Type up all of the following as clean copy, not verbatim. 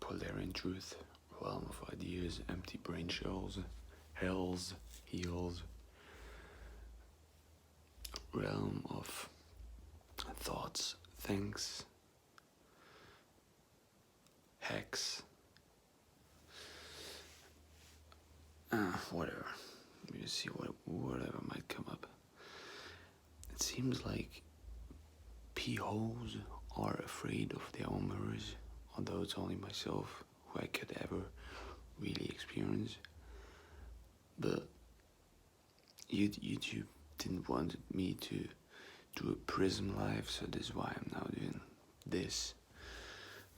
poleairjan truth, realm of ideas, empty brain shells, hells, heels, realm of thoughts, things, hex, whatever. You see whatever might come up. It seems like p-holes are afraid of their own mirrors, although it's only myself who I could ever really experience. But YouTube didn't want me to do a prism live, so this is why I'm now doing this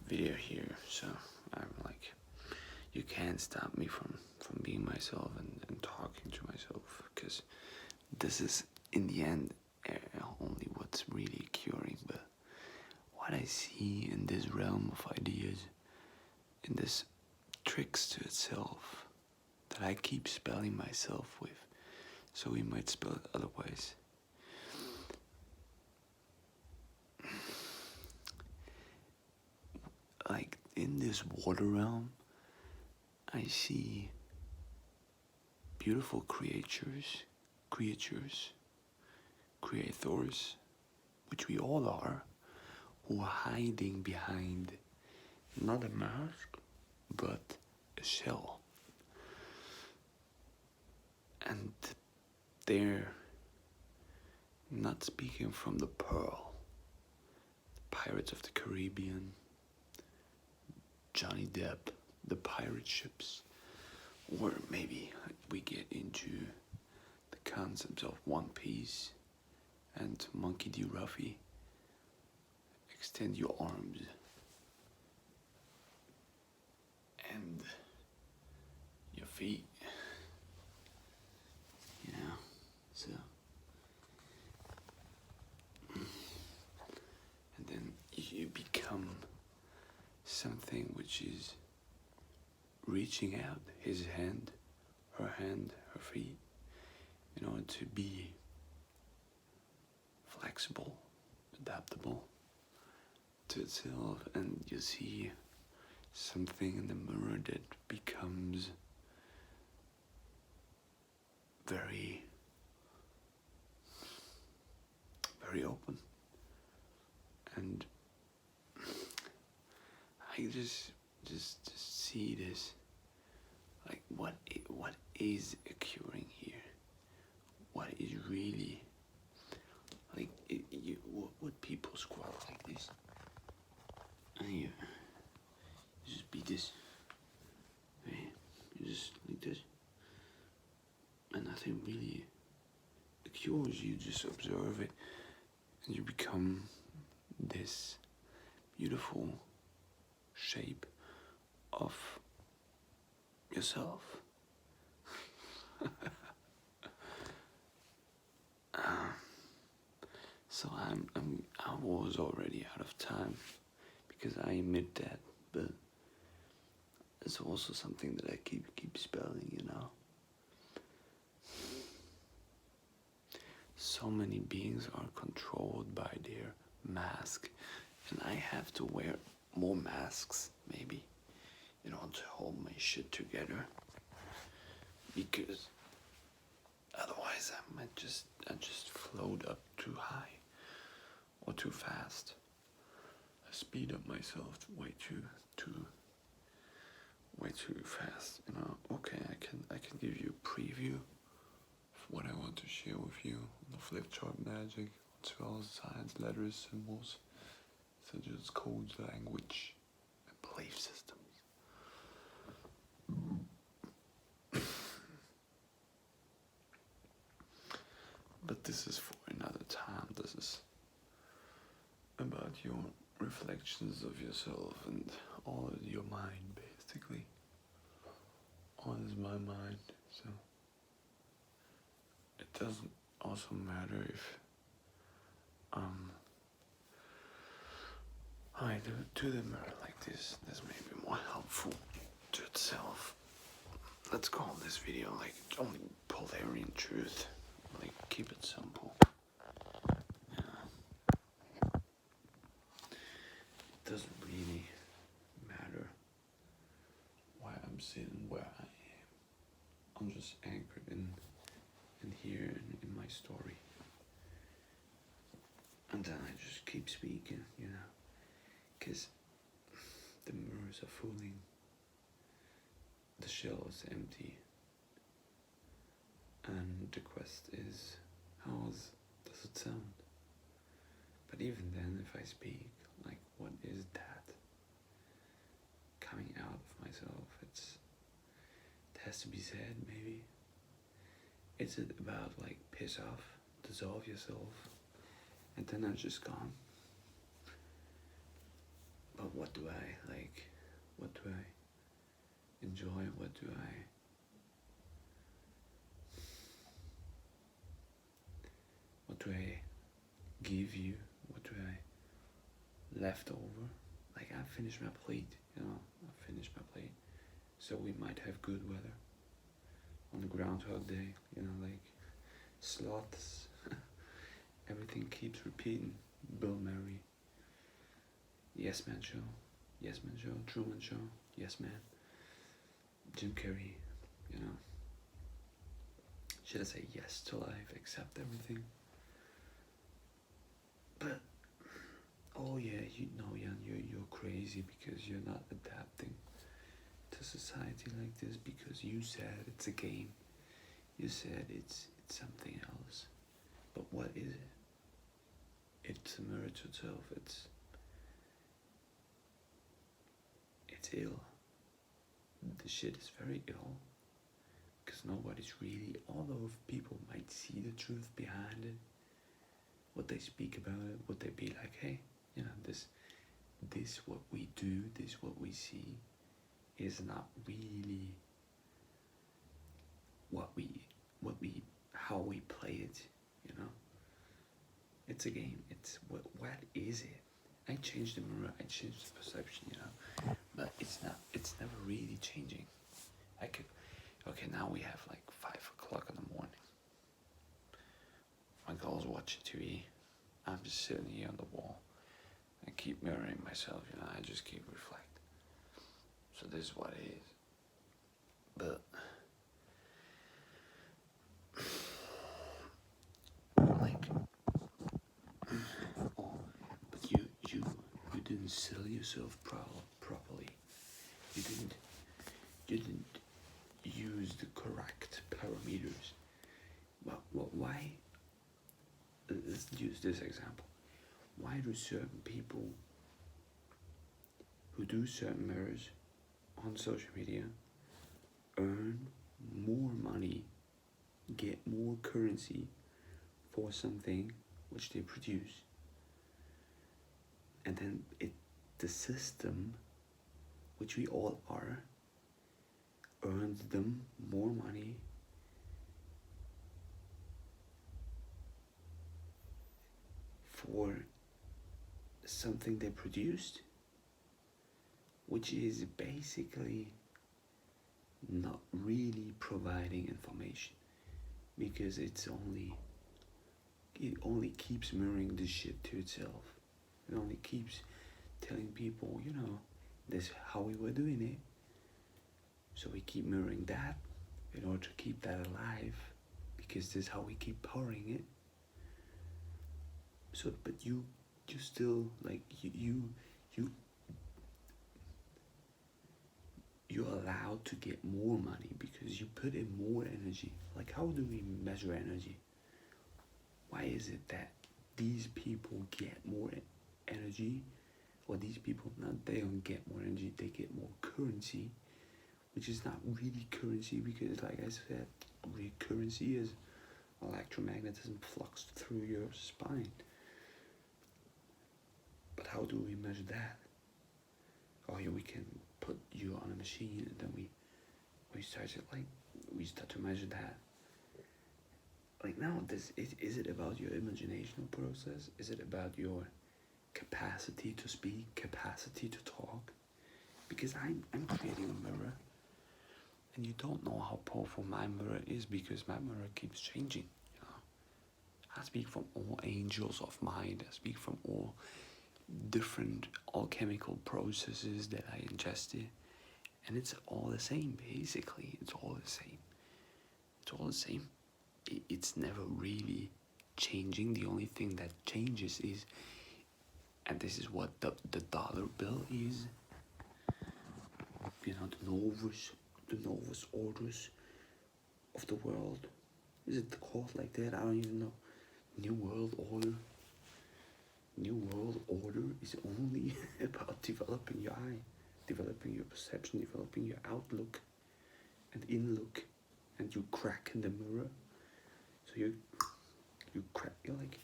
video here. So I'm like, you can't stop me from being myself and talking to myself, because this is in the end only what's really curing. But what I see in this realm of ideas, in this tricks to itself that I keep spelling myself with, so we might spell it otherwise. Like in this water realm, I see beautiful creators, creators, which we all are, who are hiding behind not a mask, but a shell. And they're not speaking from the pearl, Pirates of the Caribbean, Johnny Depp, the pirate ships, or maybe we get into the concepts of One Piece and Monkey D. Ruffy. Extend your arms and your feet, you know, so, and then you become something which is reaching out his hand, her feet, in order to be flexible, adaptable to itself. And you see something in the mirror that becomes very, very open. And I just see this, like what is occurring here? What is really, like, would people squat like this? And you just be this, right? You just like this, and nothing really occurs. You just observe it, and you become this beautiful shape of yourself. So I was already out of time, because I admit that, but it's also something that I keep spelling, you know. So many beings are controlled by their mask, and I have to wear more masks, maybe, in order to hold my shit together, because otherwise I just float up too high or too fast. I speed up myself way too fast, you know. Okay, I can give you a preview of what I want to share with you on the flip chart magic, as well as science, letters, symbols, such as codes, language, and belief systems. But this is for another time. This is about your reflections of yourself and all is your mind, basically. All is my mind, so it doesn't also matter if I do it to the mirror like this. This may be more helpful to itself. Let's call this video like only poleairjan truth. Like, keep it simple. It doesn't really matter sitting where I am. I'm just anchored in here in my story. And then I just keep speaking, you know, because the mirrors are fooling. The shell is empty. And the quest is, does it sound? But even then, if I speak, like, what is that coming out of myself? It has to be said, maybe. Is it about, like, piss off, dissolve yourself, and then I'm just gone? But what do I, like, what do I enjoy? What do I give you? What do I left over? Like, I finished my plate, you know, I finished my plate. So we might have good weather on the Groundhog Day, you know, like sloths. Everything keeps repeating. Bill Murray, Yes Man Show, Truman Show, Yes Man, Jim Carrey, you know. Should I say yes to life, accept everything? But, oh yeah, you know, Jan, you're crazy because you're not adapting to society like this, because you said it's a game. You said it's something else. But what is it? It's a mirror to itself. It's ill. The shit is very ill. Because nobody's really, although people might see the truth behind it, what they speak about it, would they be like, hey, you know, this what we do, this what we see, is not really how we play it, you know. It's a game. It's what is it? I changed the mirror, I changed the perception, you know, but it's never really changing. Okay, now we have like 5 o'clock in the morning. My girl's watching TV. I'm just sitting here on the wall. I keep mirroring myself, you know, I just keep reflecting. So this is what it is. But like, but you didn't sell yourself properly. You didn't use the correct parameters. Well, why? Let's use this example. Why do certain people who do certain mirrors on social media earn more money, get more currency for something which they produce, and then the system, which we all are, earns them more money for something they produced, which is basically not really providing information, because it only keeps mirroring this shit to itself. It only keeps telling people, you know, this is how we were doing it. So we keep mirroring that in order to keep that alive, because this is how we keep powering it. So, but you still, like, you're allowed to get more money because you put in more energy. Like, how do we measure energy? Why is it that these people get more energy, or these people, they don't get more energy, they get more currency, which is not really currency, because like I said, real currency is electromagnetism flux through your spine. But how do we measure that? Oh yeah, we can put you on a machine, and then we start to measure that. Like, now, is it about your imaginational process? Is it about your capacity to speak, capacity to talk? Because I'm creating a mirror, and you don't know how powerful my mirror is, because my mirror keeps changing, you know. I speak from all angels of mind. I speak from all different alchemical processes that I ingested, And it's all the same, basically. It's all the same. It's all the same. It's never really changing. The only thing that changes is, and this is what the dollar bill is, you know, the novus orders of the world. Is it called like that? I don't even know. New World Order. New World Order is only about developing your eye, developing your perception, developing your outlook and in-look, and you crack in the mirror. So you crack, you're like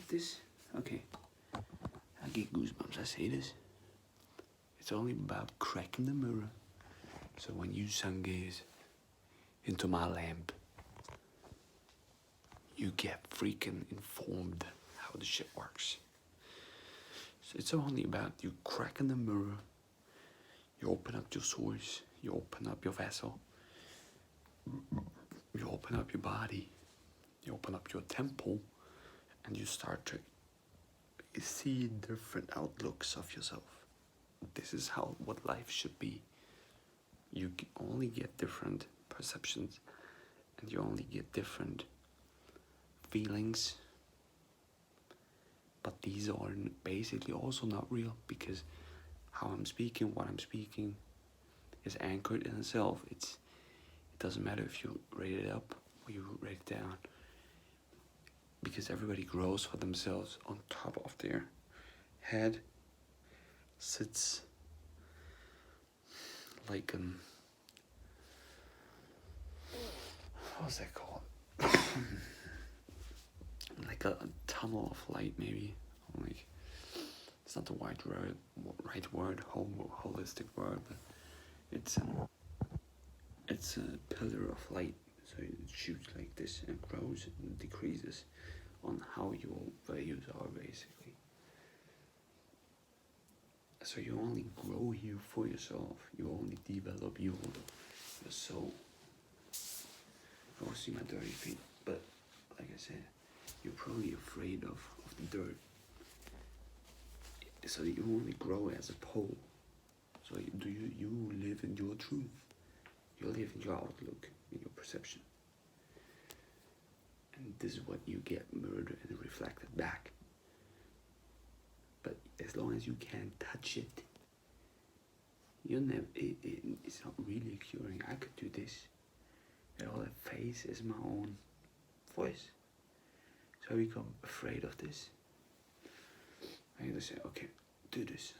this. Okay, I get goosebumps, I say this. It's only about cracking the mirror. So when you sun gaze into my lamp, you get freaking informed how the shit works. So it's only about you cracking the mirror, you open up your source, you open up your vessel, you open up your body, you open up your temple, and you start to see different outlooks of yourself. This is what life should be. You only get different perceptions, and you only get different feelings. But these are basically also not real, because how I'm speaking, what I'm speaking, is anchored in itself. It doesn't matter if you rate it up or you rate it down, because everybody grows for themselves. On top of their head sits like what's that called? Like a tunnel of light, maybe. Like, it's not the right word, holistic word, but it's a pillar of light. So it shoots like this and grows and decreases on how your values are, basically. So you only grow here for yourself. You only develop your soul. I will see my dirty feet, but like I said, you're probably afraid of the dirt. So you only grow as a pole. So you live in your truth. You live in your outlook, in your perception. And this is what you get mirrored and reflected back. But as long as you can't touch it, you'll never. It's not really curing. I could do this. And all that face is my own voice. So I become afraid of this. I either say, okay, do this.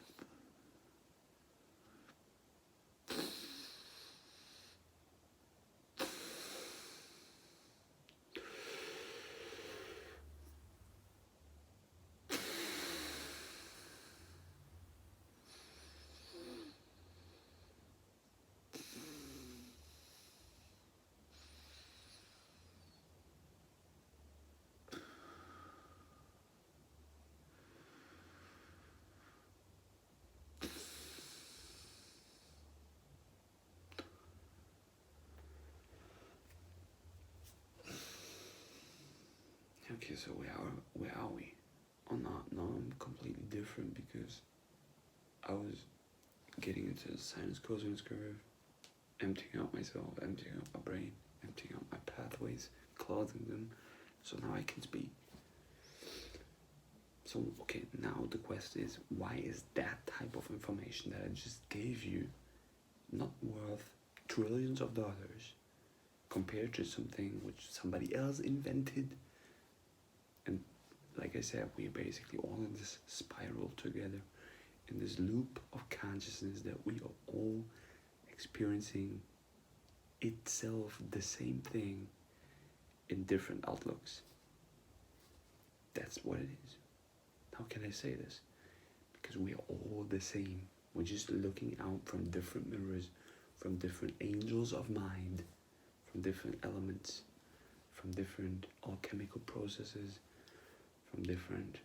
Okay, so where are we? Oh no, I'm completely different, because I was getting into the sinus cosine curve, emptying out myself, emptying out my brain, emptying out my pathways, clogging them, so now I can speak. So okay, now the question is, why is that type of information that I just gave you not worth trillions of dollars compared to something which somebody else invented? And like I said, we're basically all in this spiral together, in this loop of consciousness that we are all experiencing itself the same thing in different outlooks. That's what it is. How can I say this? Because we are all the same. We're just looking out from different mirrors, from different angels of mind, from different elements, from different alchemical processes, from different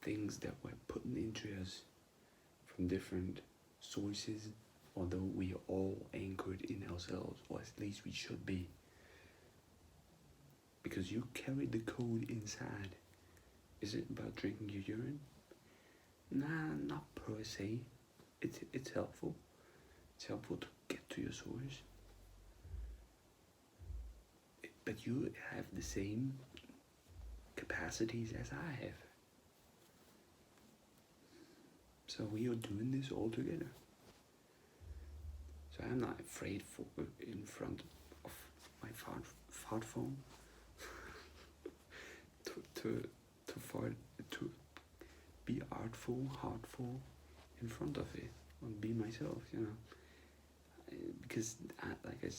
things that we're putting into us, from different sources, although we are all anchored in ourselves, or at least we should be. Because you carry the code inside. Is it about drinking your urine? Nah, not per se. It's helpful. It's helpful to get to your source. But you have the same capacities as I have. So we are doing this all together. So I'm not afraid for in front of my fart phone to be heartful in front of it and be myself, you know. Because like I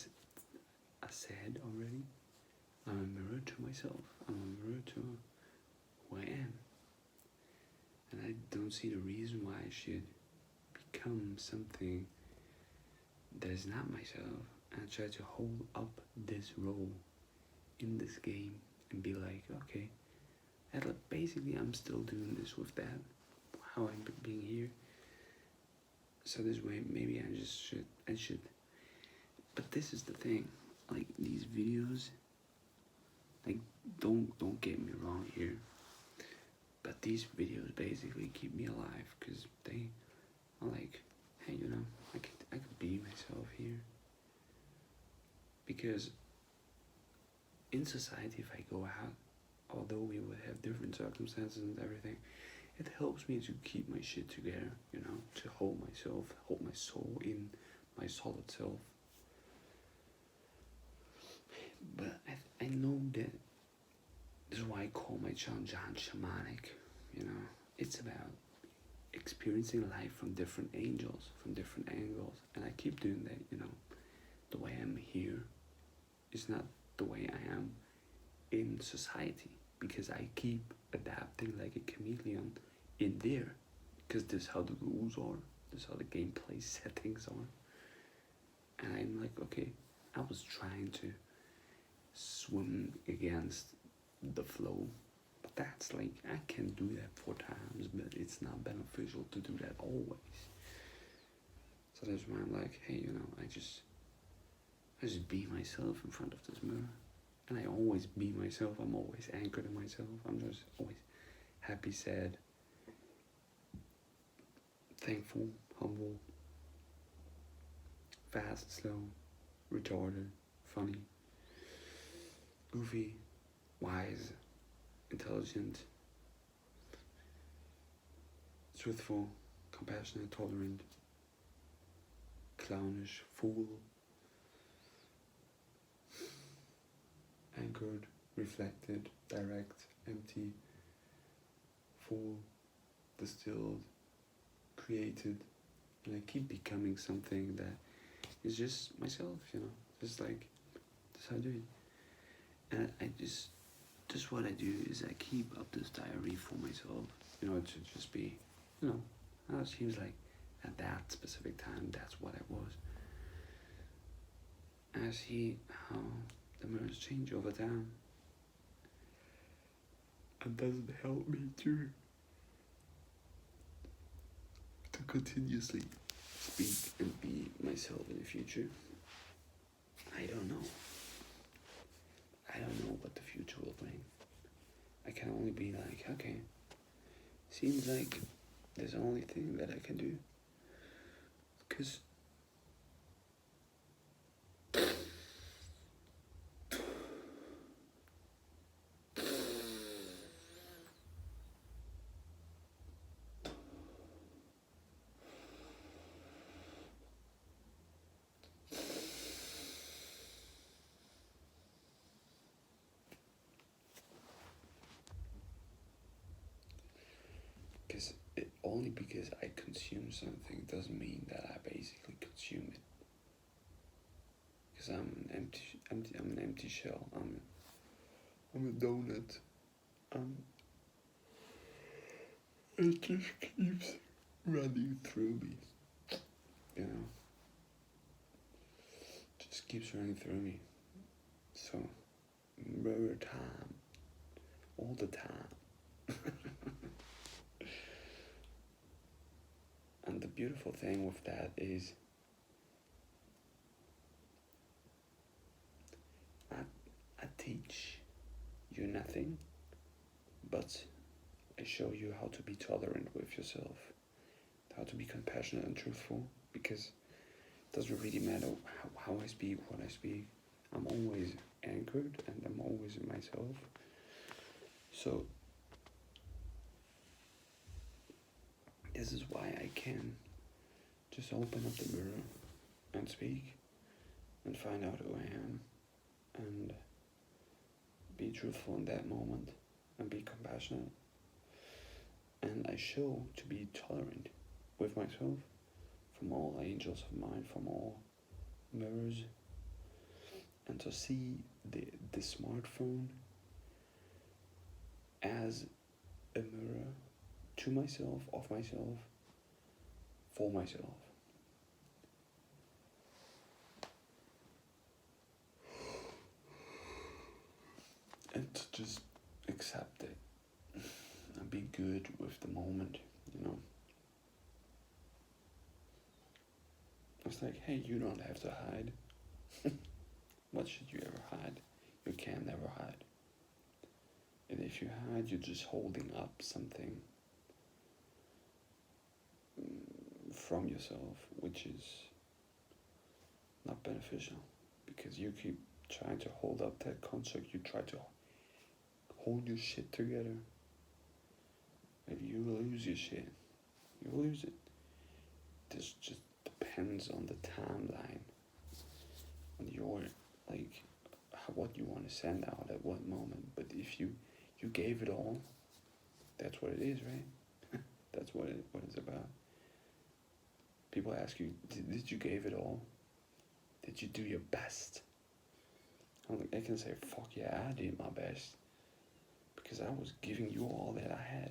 said already, I'm a mirror to myself. I'm a mirror to who I am. And I don't see the reason why I should become something that is not myself and try to hold up this role in this game and be like, okay, basically I'm still doing this with that, how I'm being here. So this way, maybe I should. But this is the thing, like these videos, like don't get me wrong here, but these videos basically keep me alive because they are like, hey, you know, I could be myself here. Because in society, if I go out, although we would have different circumstances and everything, it helps me to keep my shit together, you know, to hold myself, hold my soul in my solid self. But I know that this is why I call my channel shamanic, you know. It's about experiencing life from different angles, from different angles, and I keep doing that, you know. The way I'm here is not the way I am in society, because I keep adapting like a chameleon in there, because this is how the rules are, this is how the gameplay settings are. And I'm like, okay, I was trying to swim against the flow, but that's like, I can do that 4 times, but it's not beneficial to do that always. So that's why I'm like, hey, you know, I just be myself in front of this mirror. And I always be myself. I'm always anchored in myself. I'm just always happy, sad, thankful, humble, fast, slow, retarded, funny, goofy, wise, intelligent, truthful, compassionate, tolerant, clownish, fool, anchored, reflected, direct, empty, full, distilled, created, and I keep becoming something that is just myself, you know, just like, that's how I do it. And I just what I do is I keep up this diary for myself, you know, to just be, you know, it seems like at that specific time, that's what I was. And I see how the mirrors change over time. And doesn't help me to continuously speak and be myself in the future. I don't know. I don't know what the future will bring. I can only be like, okay, seems like there's the only thing that I can do. Because only because I consume something doesn't mean that I basically consume it. Because I'm an empty shell. I'm a donut. It just keeps running through me. You know, just keeps running through me. So, mirror time, all the time. And the beautiful thing with that is I teach you nothing, but I show you how to be tolerant with yourself, how to be compassionate and truthful, because Doesn't really matter how I speak, what I speak. I'm always anchored and I'm always myself. So this is why I can just open up the mirror and speak and find out who I am and be truthful in that moment and be compassionate. And I show to be tolerant with myself from all angels of mine, from all mirrors, and to see the smartphone as a mirror to myself, of myself, for myself. And to just accept it and be good with the moment, you know. It's like, hey, you don't have to hide. What should you ever hide? You can never hide. And if you hide, you're just holding up something from yourself, which is not beneficial, because you keep trying to hold up that construct. You try to hold your shit together. If you lose your shit, you lose it. This just depends on the timeline, on your, like, what you want to send out at what moment. But if you gave it all, that's what it is, right? That's what it's about. People ask you, did you give it all? Did you do your best? I can say, fuck yeah, I did my best. Because I was giving you all that I had.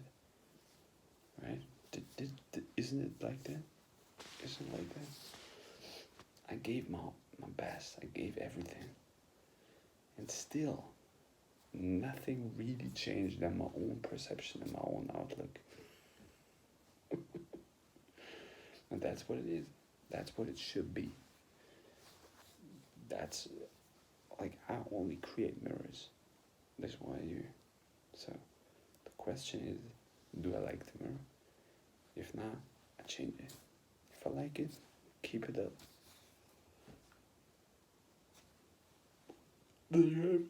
Right? Isn't it like that? Isn't it like that? I gave my best. I gave everything. And still, nothing really changed than my own perception and my own outlook. And that's what it is. That's what it should be. That's, like, I only create mirrors. That's what I do. So, the question is, do I like the mirror? If not, I change it. If I like it, keep it up. There you have it.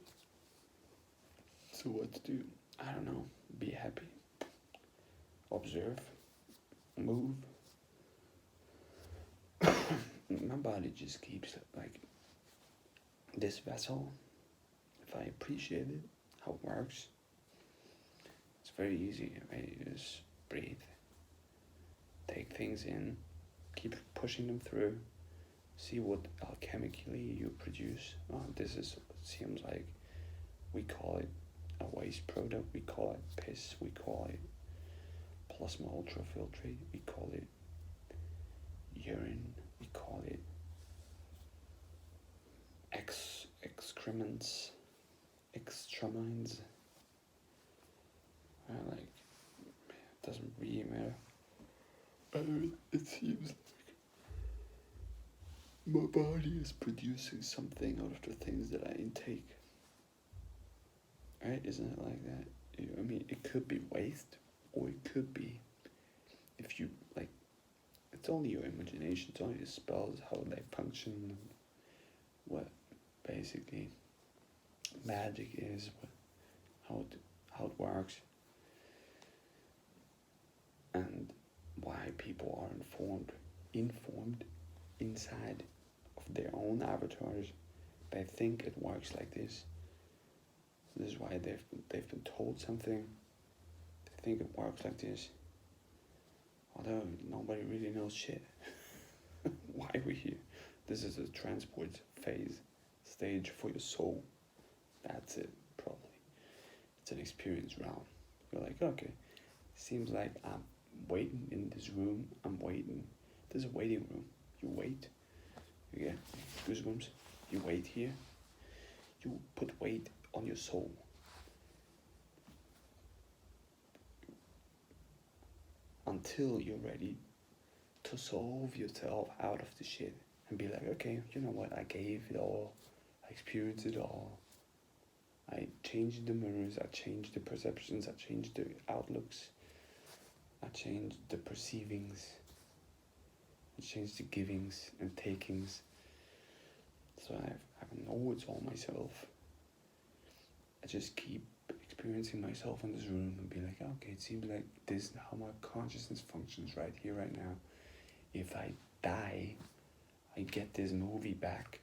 So what to do? I don't know. Be happy. Observe. Move. My body just keeps, like, this vessel. If I appreciate it, how it works, it's very easy, right? You just breathe. Take things in. Keep pushing them through. See what alchemically you produce. This seems like, we call it a waste product, we call it piss, we call it plasma ultrafiltrate, we call it urine, we call it excrements, extramines. Like, it doesn't really matter. It seems like my body is producing something out of the things that I intake. Right? Isn't it like that? I mean, it could be waste, or it could be, if you, like, it's only your imagination, it's only the spells, how they function, what basically magic is, how it works, and why people are informed inside of their own avatars. They think it works like this. This is why they've been told something. They think it works like this. Although nobody really knows shit. Why we're here. This is a transport stage for your soul. That's it, probably. It's an experience round. You're like, okay, seems like I'm waiting in this room. I'm waiting. There's a waiting room. You wait. You get goosebumps. You wait here. You put weight on your soul. Until you're ready to solve yourself out of the shit and be like, okay, you know what, I gave it all, I experienced it all, I changed the mirrors, I changed the perceptions, I changed the outlooks, I changed the perceivings, I change the givings and takings. So I know it's all myself. I just keep experiencing myself in this room and be like, okay, it seems like this is how my consciousness functions right here, right now. If I die, I get this movie back.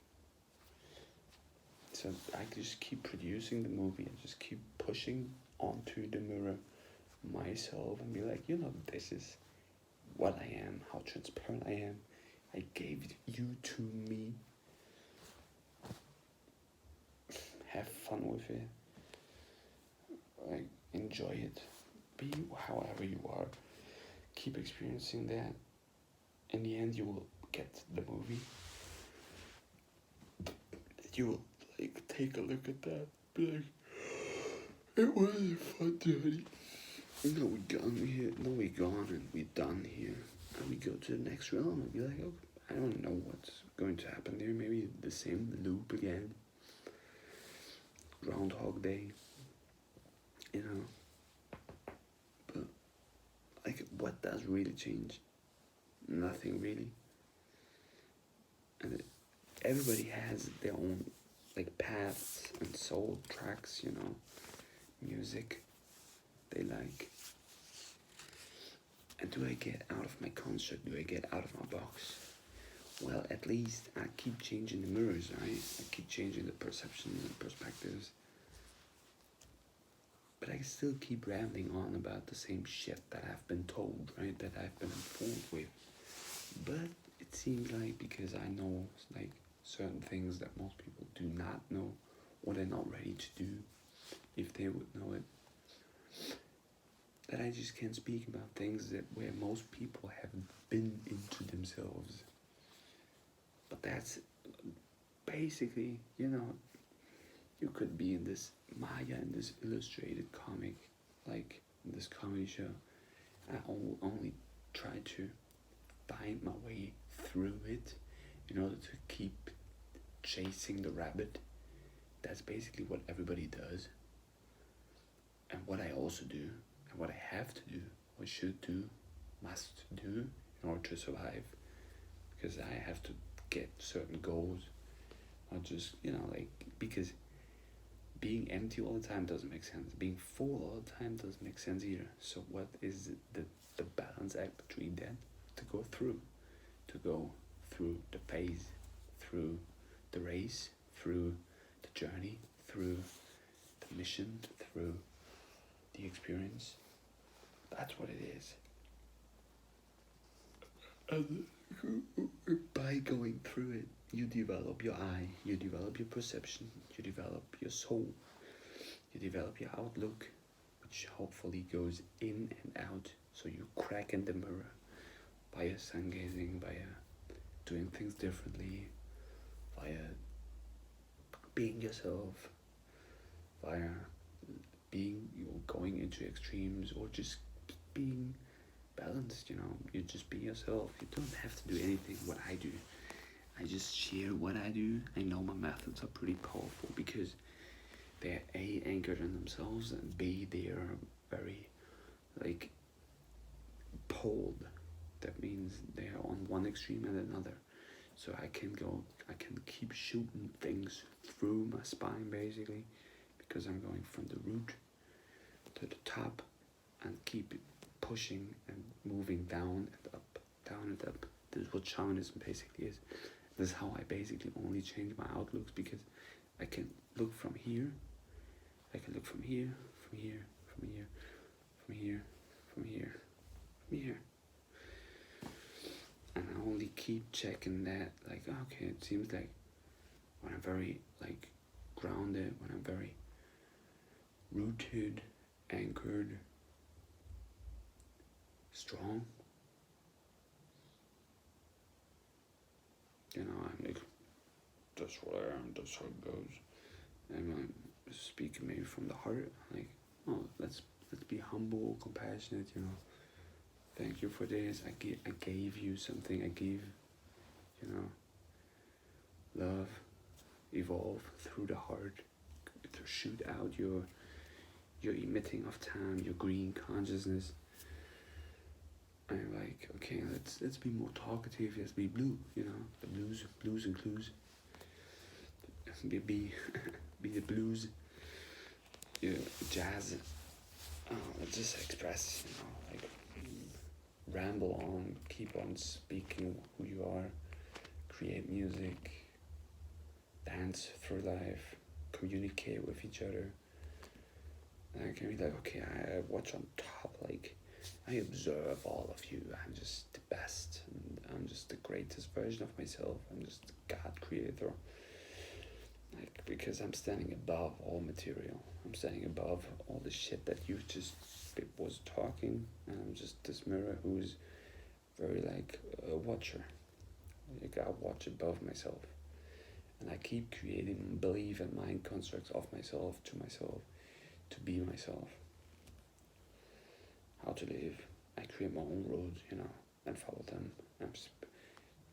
So I just keep producing the movie and just keep pushing onto the mirror myself and be like, this is what I am, how transparent I am. I gave you to me. Have fun with it. Like, enjoy it. Be however you are. Keep experiencing that. In the end, you will get the movie. You will take a look at that. Be like, it wasn't fun, Daddy. No, we're done here. No, we're gone and we're done here. And we go to the next realm and be like, oh, I don't know what's going to happen there. Maybe the same loop again. Groundhog Day. But what does really change? Nothing really. And everybody has their own paths and soul tracks, music they like. And do I get out of my construct? Do I get out of my box? Well, at least I keep changing the mirrors, right? I keep changing the perceptions and perspectives. But I still keep rambling on about the same shit that I've been told, right? That I've been informed with. But it seems like because I know certain things that most people do not know, or they're not ready to do, if they would know it, that I just can't speak about things that where most people haven't been into themselves. But that's basically, you could be in this Maya, in this illustrated comic, like in this comedy show. I only try to find my way through it in order to keep chasing the rabbit. That's basically what everybody does. And what I also do, and what I have to do, or should do, must do in order to survive. Because I have to get certain goals. Not just, because being empty all the time doesn't make sense. Being full all the time doesn't make sense either. So what is the balance act between that? To go through the phase, through the race, through the journey, through the mission, through the experience. That's what it is. And by going through it, you develop your eye, you develop your perception, you develop your soul, you develop your outlook, which hopefully goes in and out. So you crack in the mirror via sun gazing, via doing things differently, via being yourself, via being going into extremes, or just being balanced. You just be yourself. You don't have to do anything what I do. I just share what I do. I know my methods are pretty powerful because they're A, anchored in themselves, and B, they are very poled. That means they are on one extreme and another. So I can keep shooting things through my spine basically, because I'm going from the root to the top and keep pushing and moving down and up, down and up. This is what shamanism basically is. This is how I basically only change my outlooks, because I can look from here, I can look from here, from here, from here, from here, from here, from here. And I only keep checking that, okay, it seems like when I'm very grounded, when I'm very rooted, anchored, strong, I'm that's what I am, that's how it goes. And I'm speaking maybe from the heart, let's be humble, compassionate, Thank you for this. I gave you something. I give, love, evolve through the heart, to shoot out your emitting of time, your green consciousness, I'm like, okay, let's be more talkative. Let's be blue, you know, the blues and clues. Be be the blues, yeah, jazz. Let's just express, you know, like ramble on, keep on speaking who you are, create music, dance through life, communicate with each other. And I can be like, okay, I watch on top, like, I observe all of you. I'm just the best, and I'm just the greatest version of myself. I'm just the God creator. Like, because I'm standing above all material. I'm standing above all the shit that you just was talking, and I'm just this mirror who's very like a watcher. Like, I watch above myself, and I keep creating belief and mind constructs of myself to be myself. How to live. I create my own roads, you know, and follow them. I'm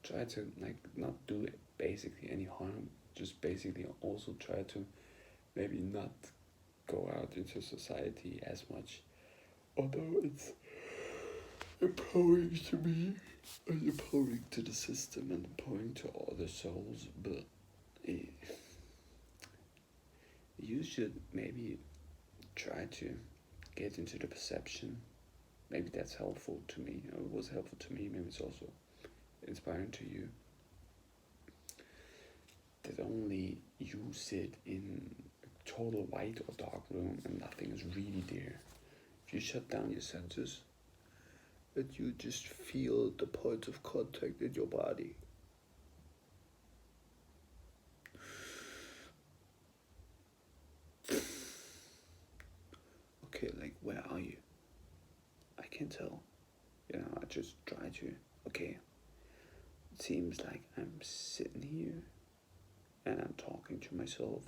try to like not do basically any harm. Just basically also try to maybe not go out into society as much. Although it's empowering to me and empowering to the system and empowering to other souls, but you should maybe try to get into the perception. Maybe that's helpful to me, or it was helpful to me, maybe it's also inspiring to you. That only you sit in a total white or dark room and nothing is really there. If you shut down your senses, that you just feel the points of contact in your body. Okay, like, where are you? I can't tell. You know, I just try to, okay, it seems like I'm sitting here and I'm talking to myself,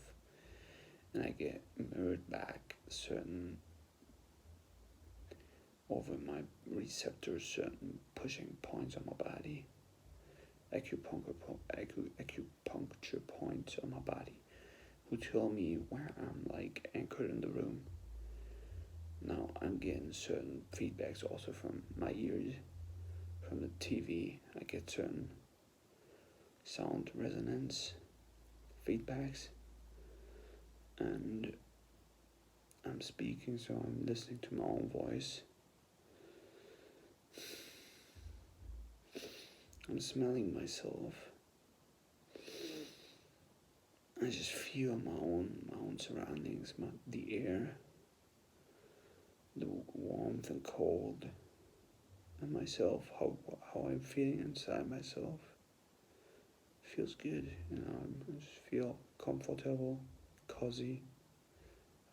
and I get mirrored back certain over my receptors, certain pushing points on my body, acupuncture points on my body, who tell me where I'm like anchored in the room. Now I'm getting certain feedbacks also from my ears, from the TV. I get certain sound resonance feedbacks, and I'm speaking, so I'm listening to my own voice. I'm smelling myself. I just feel my own surroundings, the air, the warmth and cold, and myself, how I'm feeling inside myself. Feels good, you know. I just feel comfortable, cozy.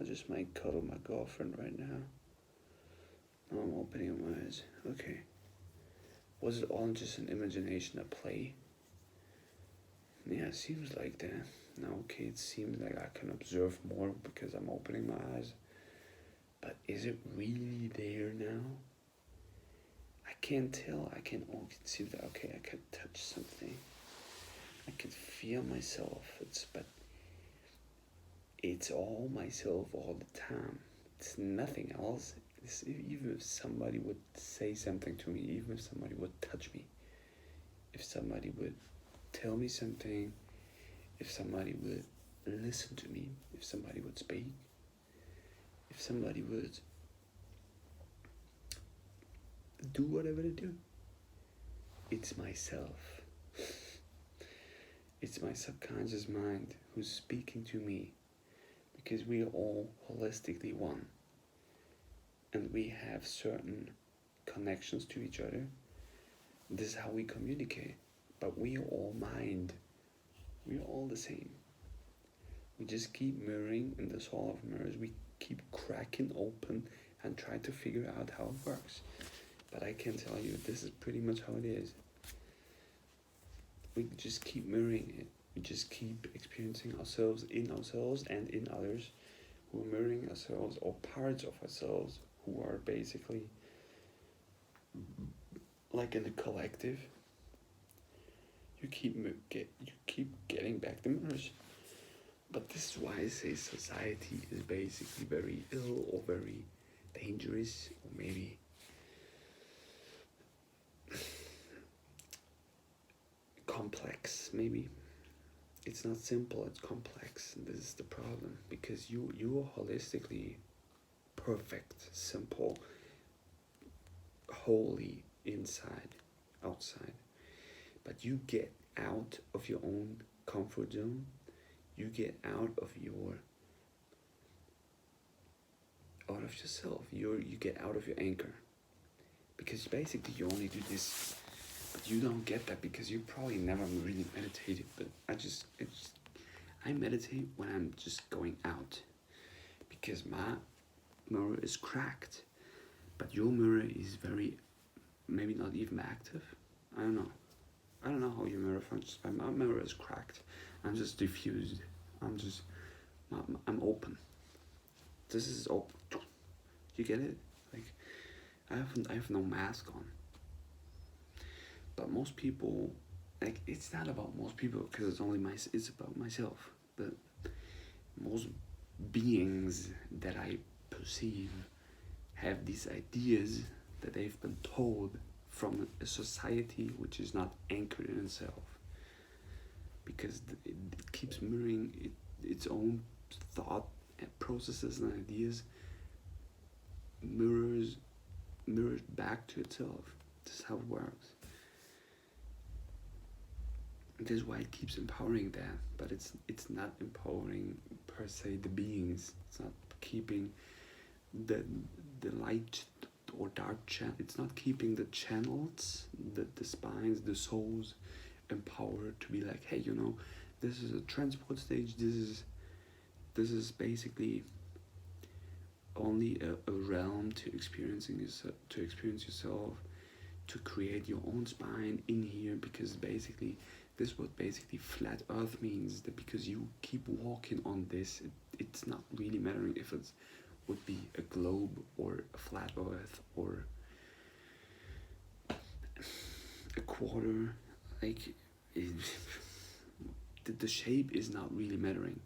I just might cuddle my girlfriend right now. Now I'm opening my eyes. Okay. Was it all just an imagination, a play? Yeah, it seems like that. Now, okay, it seems like I can observe more because I'm opening my eyes. But is it really there now? I can't tell. I can only see that, okay, I can touch something. I can feel myself. But it's all myself all the time. It's nothing else. Even if somebody would say something to me, even if somebody would touch me, if somebody would tell me something, if somebody would listen to me, if somebody would speak, if somebody would do whatever they do, it's myself. It's my subconscious mind who's speaking to me, because we are all holistically one, and we have certain connections to each other. This is how we communicate, but we are all mind. We are all the same. We just keep mirroring in this hall of mirrors. We keep cracking open and try to figure out how it works. But I can tell you, this is pretty much how it is. We just keep mirroring it. We just keep experiencing ourselves and in others who are mirroring ourselves, or parts of ourselves who are basically like in a collective. You keep getting back the mirrors. But this is why I say society is basically very ill or very dangerous, or maybe complex, maybe. It's not simple, it's complex. And this is the problem, because you are holistically perfect, simple, wholly inside, outside. But you get out of your own comfort zone, you get out of yourself, you get out of your anchor, because basically you only do this, but you don't get that because you probably never really meditated. But I meditate when I'm just going out, because my mirror is cracked, but your mirror is very, maybe not even active. I don't know how your mirror functions, but my mirror is cracked. I'm just diffused. I'm open. This is open. You get it? Like, I have no mask on. But most people, like, it's not about most people, because it's about myself. But most beings that I perceive have these ideas that they've been told from a society which is not anchored in itself, because it keeps mirroring its own thought and processes and ideas, mirrors back to itself. This is how it works. This is why it keeps empowering that, but it's not empowering per se the beings. It's not keeping the light or dark channel. It's not keeping the channels, the spines, the souls empowered to be like, hey, this is a transport stage. This is basically only a realm to experience yourself, to create your own spine in here, because basically this is what basically flat earth means, that because you keep walking on this, it's not really mattering if it would be a globe or a flat earth or a quarter. Like, the shape is not really mattering.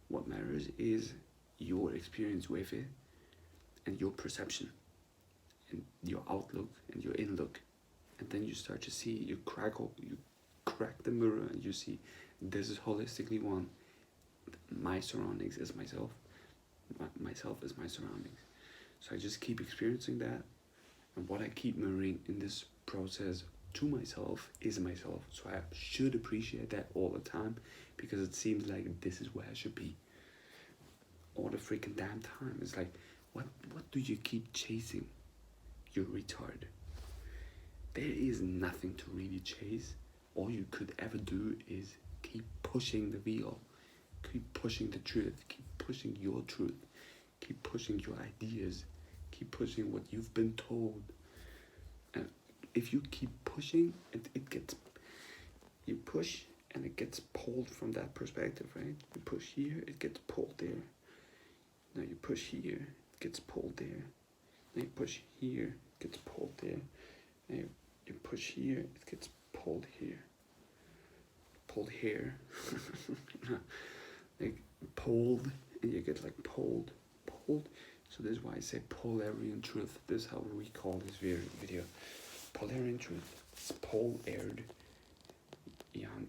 What matters is your experience with it, and your perception, and your outlook, and your inlook. And then you start to see, you crack the mirror, and you see, this is holistically one. My surroundings is myself. Myself is my surroundings. So I just keep experiencing that, and what I keep mirroring in this process to myself is myself. So I should appreciate that all the time, because it seems like this is where I should be all the freaking damn time. It's like, what do you keep chasing, you retard? There is nothing to really chase. All you could ever do is keep pushing the wheel, keep pushing the truth, keep pushing your truth, keep pushing your ideas, keep pushing what you've been told. And if you keep pushing, you push and it gets pulled from that perspective, right? You push here, it gets pulled there. Now you push here, it gets pulled there. Now you push here, it gets pulled there. Now you push here, it gets pulled here. Pulled here. Like, pulled, and you get like pulled. So this is why I say poleairjan truth. This is how we call this video. Poleairjan truth. It's poleairjan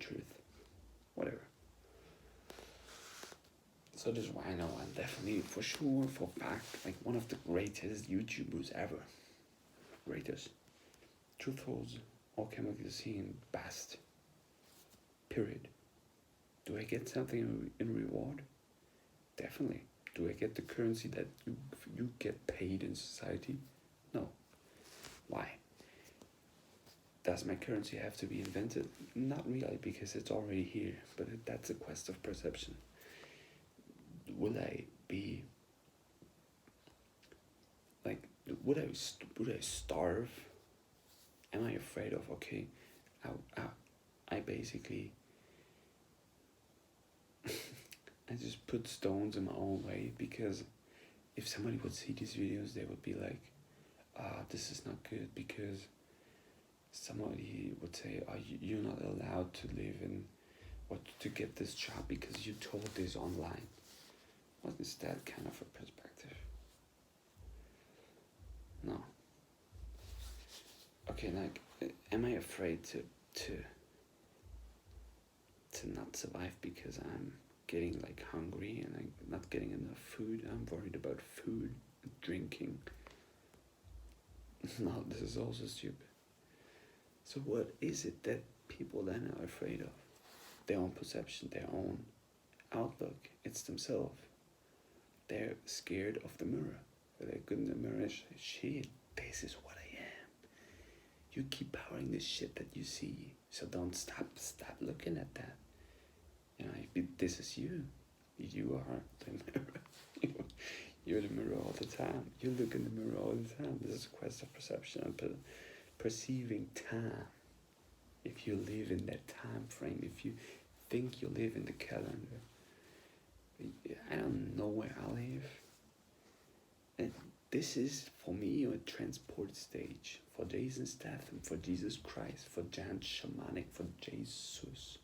truth. Whatever. So this is why I know I'm definitely, for sure, for fact, like one of the greatest YouTubers ever. Greatest. Truthfuls, all chemically seen, best. Period. Do I get something in reward? Definitely. Do I get the currency that you get paid in society? No. Why? Does my currency have to be invented? Not really, because it's already here, but that's a quest of perception. Will I be, like, would I starve? Am I afraid of, okay, I basically, I just put stones in my own way, because if somebody would see these videos, they would be like, this is not good, because somebody would say, you're not allowed to live in, or to get this job because you told this online. What is that kind of a perspective? No. Okay, like, am I afraid to to not survive because I'm getting like hungry and I'm not getting enough food. I'm worried about food, drinking. No, this is also stupid. So what is it that people then are afraid of? Their own perception, their own outlook. It's themselves. They're scared of the mirror. They go in the mirror and say, shit, this is what I am. You keep powering this shit that you see. So don't stop looking at that. You know, this is you. You are the mirror. You're the mirror all the time. You look in the mirror all the time. This is a quest of perception and perceiving time. If you live in that time frame, if you think you live in the calendar, I don't know where I live. And this is, for me, a transport stage for Jason Statham, for Jesus Christ, for Jan Shamanic, for Jesus.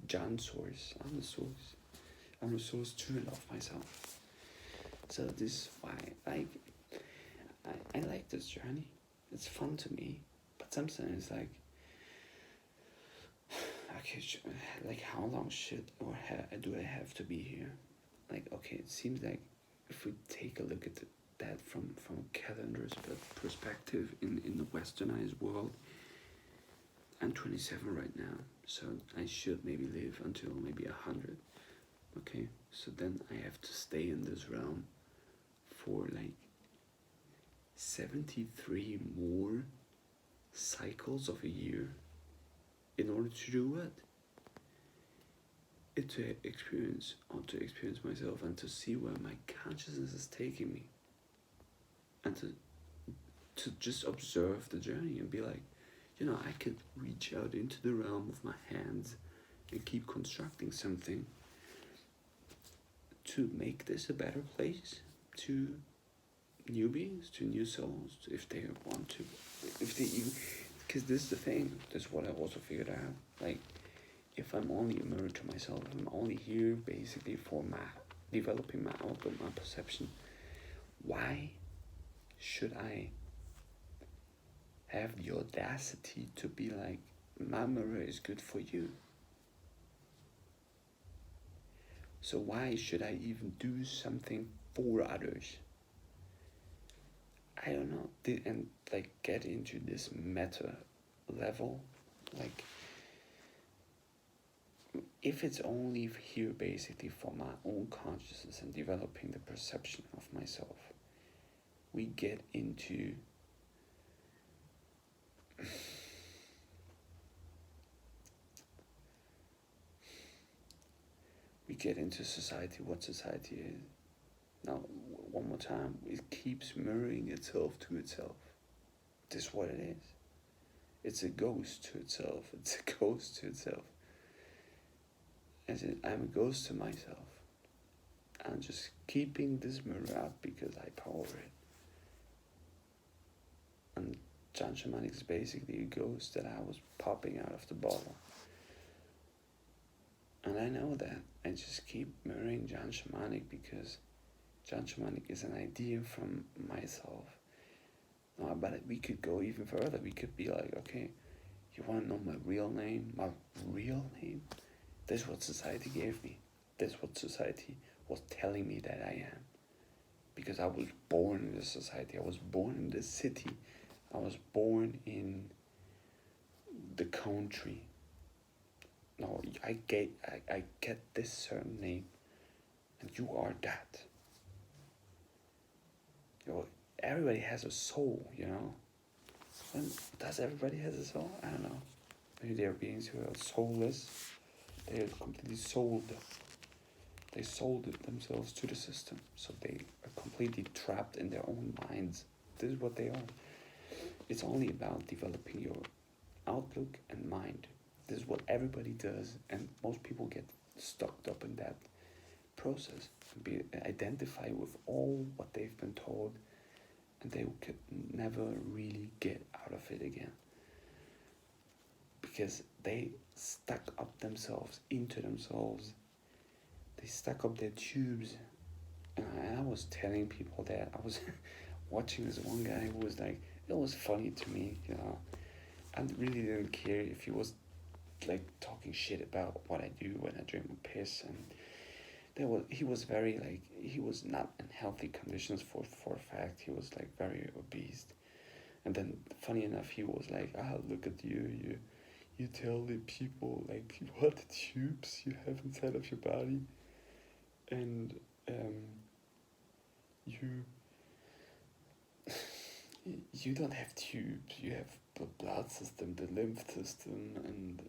John Source. I'm the source. I'm the source to and of myself. So this is why I like this journey. It's fun to me. But sometimes like, okay, like how long should or do I have to be here? Like, okay, it seems like if we take a look at that from a calendar's perspective in the westernized world, I'm 27 right now, so I should maybe live until maybe 100. Okay, so then I have to stay in this realm for like 73 more cycles of a year in order to do what? To experience myself and to see where my consciousness is taking me, and to just observe the journey and be like, you know, I could reach out into the realm of my hands and keep constructing something to make this a better place to new beings, to new souls, if they want to, if they even, because this is the thing, this is what I also figured out, like, if I'm only a mirror to myself, I'm only here basically for developing my outlook, my perception, why should I have the audacity to be like, my mirror is good for you? So why should I even do something for others? I don't know, and like get into this meta level, like, if it's only here basically for my own consciousness and developing the perception of myself, we get into society, what society is. Now, one more time, it keeps mirroring itself to itself. This is what it is. It's a ghost to itself. It's a ghost to itself. As in, I'm a ghost to myself. I'm just keeping this mirror up because I power it. And John Shamanic is basically a ghost that I was popping out of the bottle. And I know that. I just keep mirroring John Shamanic because John Shamanic is an idea from myself. No, but we could go even further. We could be like, okay, you want to know my real name? My real name? This is what society gave me. This is what society was telling me that I am. Because I was born in this society. I was born in this city. I was born in the country. No, I get this certain name. And you are that. You know, everybody has a soul, you know. And does everybody has a soul? I don't know. Maybe there are beings who are soulless. They are completely sold. They sold themselves to the system. So they are completely trapped in their own minds. This is what they are. It's only about developing your outlook and mind. This is what everybody does. And most people get stuck up in that process. Identify with all what they've been told. And they could never really get out of it again. Because they stuck up themselves into themselves. They stuck up their tubes. And I was telling people that. I was watching this one guy who was like, it was funny to me, you know. I really didn't care if he was like talking talking shit about what I do when I drink my piss, and he was very like, he was not in healthy conditions for a fact. He was like very obese, and then funny enough, he was like, look at you tell the people like what tubes you have inside of your body, and you you don't have tubes, you have the blood system, the lymph system, and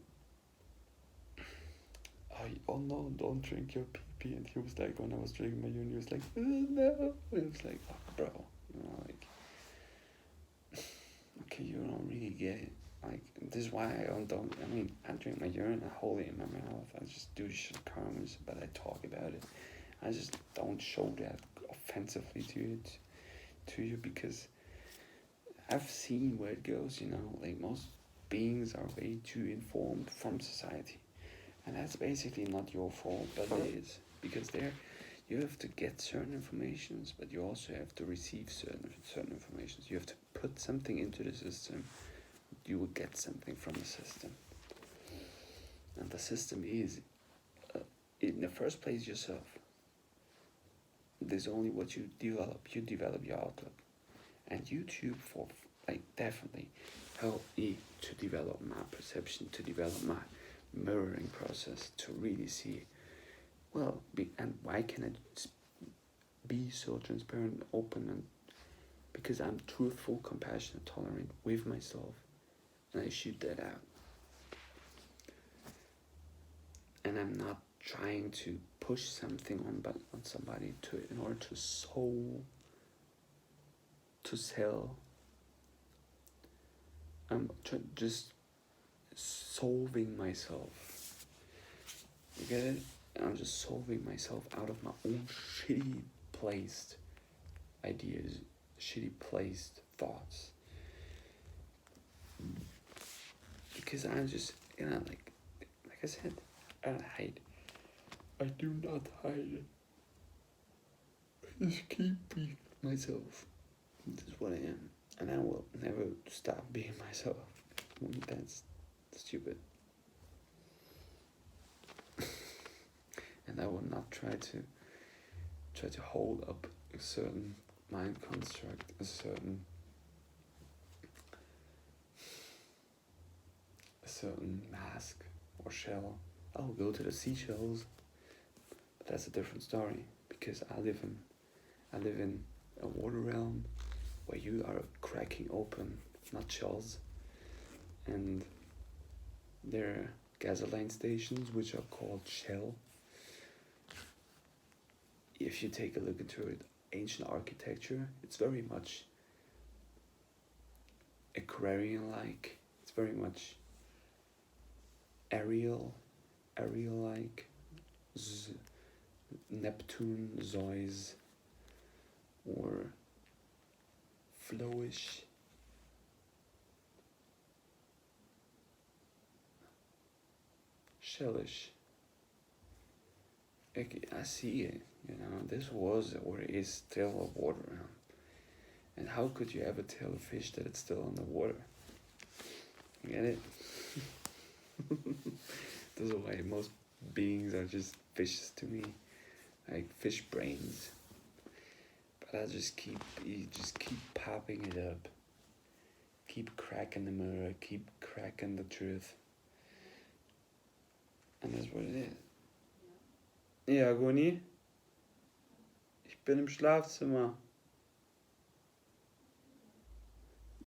oh no, don't drink your pee. And he was like, when I was drinking my urine, he was like, no. It was like, oh, bro, like, okay, you don't really get it. Like, this is why I drink my urine, I hold it in my mouth, I just do shit comments, but I talk about it. I just don't show that offensively to you, because I've seen where it goes, like most beings are way too informed from society. And that's basically not your fault, but it is. Because you have to get certain informations, but you also have to receive certain informations. You have to put something into the system, you will get something from the system. And the system is, in the first place, yourself. There's only what you develop your outlook. And YouTube for definitely helped me to develop my perception, to develop my mirroring process, to really see, and why can I be so transparent, open, and because I'm truthful, compassionate, tolerant with myself, and I shoot that out. And I'm not trying to push something on somebody in order to sell. I'm just solving myself. You get it? I'm just solving myself out of my own shitty placed ideas, shitty placed thoughts. Because I'm just, like I said, I don't hide. I do not hide. I just keep being myself. This is what I am. And I will never stop being myself. That's stupid. And I will not try to hold up a certain mind construct, a certain mask or shell. I'll go to the seashells, but that's a different story, because I live in a water realm where you are cracking open nutshells, and there are gasoline stations which are called Shell. If you take a look into it, ancient architecture, it's very much agrarian-like. It's very much aerial-like, Neptune, Zeus, or flowish. Shellish. I see it, this was or is still a water realm. And how could you ever tell a fish that it's still in the water? You get it? This is why most beings are just fishes to me, like fish brains. But I just keep popping it up, keep cracking the mirror, keep cracking the truth, and that's what it is. Ja, Goni, ich bin im Schlafzimmer.